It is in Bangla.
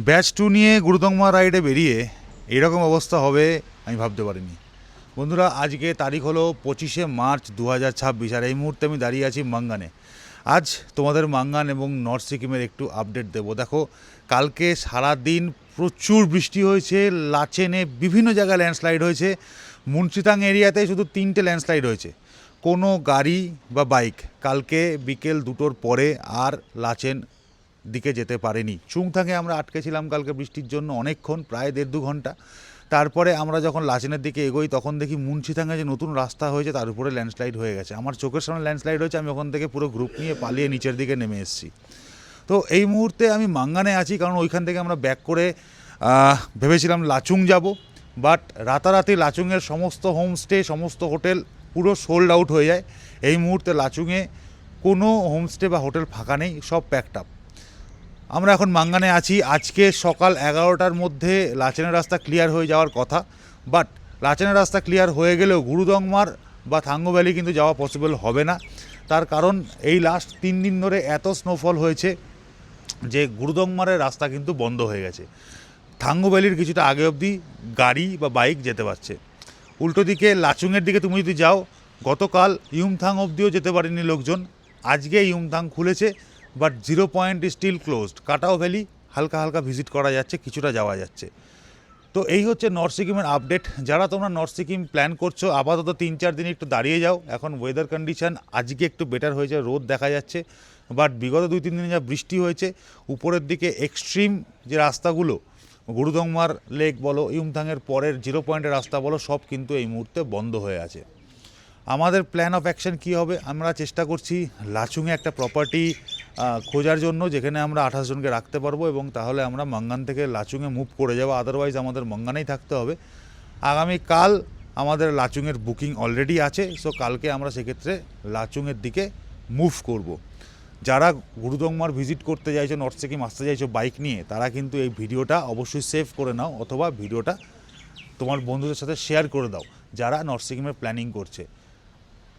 ব্যাচ 2 নিয়ে গুরুদংমা রাইডে বেরিয়ে এরকম অবস্থা হবে আমি ভাবতে পারিনি। বন্ধুরা, আজকে তারিখ হলো 25শে মার্চ 2026, আর এই মুহূর্তে আমি দাঁড়িয়ে আছি মাঙ্গানে। আজ তোমাদের মাঙ্গান এবং নর্থ সিকিমের একটু আপডেট দেবো। দেখো, কালকে সারা দিন প্রচুর বৃষ্টি হয়েছে, লাচেনে বিভিন্ন জায়গায় ল্যান্ডস্লাইড হয়েছে। মুন্সিতাং এরিয়াতে শুধু 3টে ল্যান্ডস্লাইড হয়েছে। কোনো গাড়ি বা বাইক কালকে বিকেল 2টোর পরে আর লাচেন দিকে যেতে পারেনি। চুংথাংয়ে আমরা আটকেছিলাম কালকে বৃষ্টির জন্য অনেকক্ষণ, প্রায় 1.5-2 ঘন্টা। তারপরে আমরা যখন লাচেনের দিকে এগোই তখন দেখি মুন্সিথাংয়ে যে নতুন রাস্তা হয়েছে তার উপরে ল্যান্ডস্লাইড হয়ে গেছে। আমার চোখের সামনে ল্যান্ডস্লাইড হয়েছে, আমি ওখান থেকে পুরো গ্রুপ নিয়ে পালিয়ে নিচের দিকে নেমে এসেছি। তো এই মুহূর্তে আমি মাঙ্গানে আছি, কারণ ওইখান থেকে আমরা ব্যাক করে ভেবেছিলাম লাচুং যাব, বাট রাতারাতি লাচুংয়ের সমস্ত হোমস্টে, সমস্ত হোটেল পুরো সোল্ড আউট হয়ে যায়। এই মুহূর্তে লাচুংয়ে কোনো হোমস্টে বা হোটেল ফাঁকা নেই, সব প্যাকড আপ। আমরা এখন মাঙ্গানে আছি। আজকে সকাল 11টার মধ্যে লাচেনের রাস্তা ক্লিয়ার হয়ে যাওয়ার কথা, বাট লাচেনের রাস্তা ক্লিয়ার হয়ে গেলেও গুরুদংমার বা থাঙ্গো ভ্যালি কিন্তু যাওয়া পসিবল হবে না। তার কারণ এই লাস্ট 3 দিন ধরে এত স্নোফল হয়েছে যে গুরুদংমারের রাস্তা কিন্তু বন্ধ হয়ে গেছে। থাঙ্গো ভ্যালির কিছুটা আগে অবধি গাড়ি বা বাইক যেতে পারছে। উল্টো দিকে লাচুংয়ের দিকে তুমি যদি যাও, গতকাল ইউমথাং অবধিও যেতে পারেনি লোকজন। আজকে ইউমথাং খুলেছে, বাট 0 পয়েন্ট স্টিল ক্লোজড। কাটাও ভ্যালি হালকা হালকা ভিজিট করা যাচ্ছে, কিছুটা যাওয়া যাচ্ছে। তো এই হচ্ছে নর্থ সিকিমের আপডেট। যারা তোমরা নর্থ সিকিম প্ল্যান করছো, আপাতত 3-4 দিন একটু দাঁড়িয়ে যাও। এখন ওয়েদার কন্ডিশন আজকে একটু বেটার হয়েছে, রোদ দেখা যাচ্ছে, বাট বিগত 2-3 দিনে যা বৃষ্টি হয়েছে, উপরের দিকে এক্সট্রিম যে রাস্তাগুলো, গুরুদংমার লেক বলো, ইউমথাংয়ের পরের 0 পয়েন্টের রাস্তা বলো, সব কিন্তু এই মুহূর্তে বন্ধ হয়ে আছে। আমাদের প্ল্যান অফ অ্যাকশন কী হবে? আমরা চেষ্টা করছি লাচুংয়ে একটা প্রপার্টি খোঁজার জন্য, যেখানে আমরা 28 জনকে রাখতে পারবো, এবং তাহলে আমরা মাঙ্গান থেকে লাচুংয়ে মুভ করে যাবো। আদারওয়াইজ আমাদের মাঙ্গানেই থাকতে হবে। আগামীকাল আমাদের লাচুংয়ের বুকিং অলরেডি আছে, সো কালকে আমরা সেক্ষেত্রে লাচুংয়ের দিকে মুভ করব। যারা গুরুদংমার ভিজিট করতে চাইছো, নর্থ সিকিম আসতে চাইছো বাইক নিয়ে, তারা কিন্তু এই ভিডিওটা অবশ্যই সেভ করে নাও, অথবা ভিডিওটা তোমার বন্ধুদের সাথে শেয়ার করে দাও যারা নর্থ সিকিমের প্ল্যানিং করছে।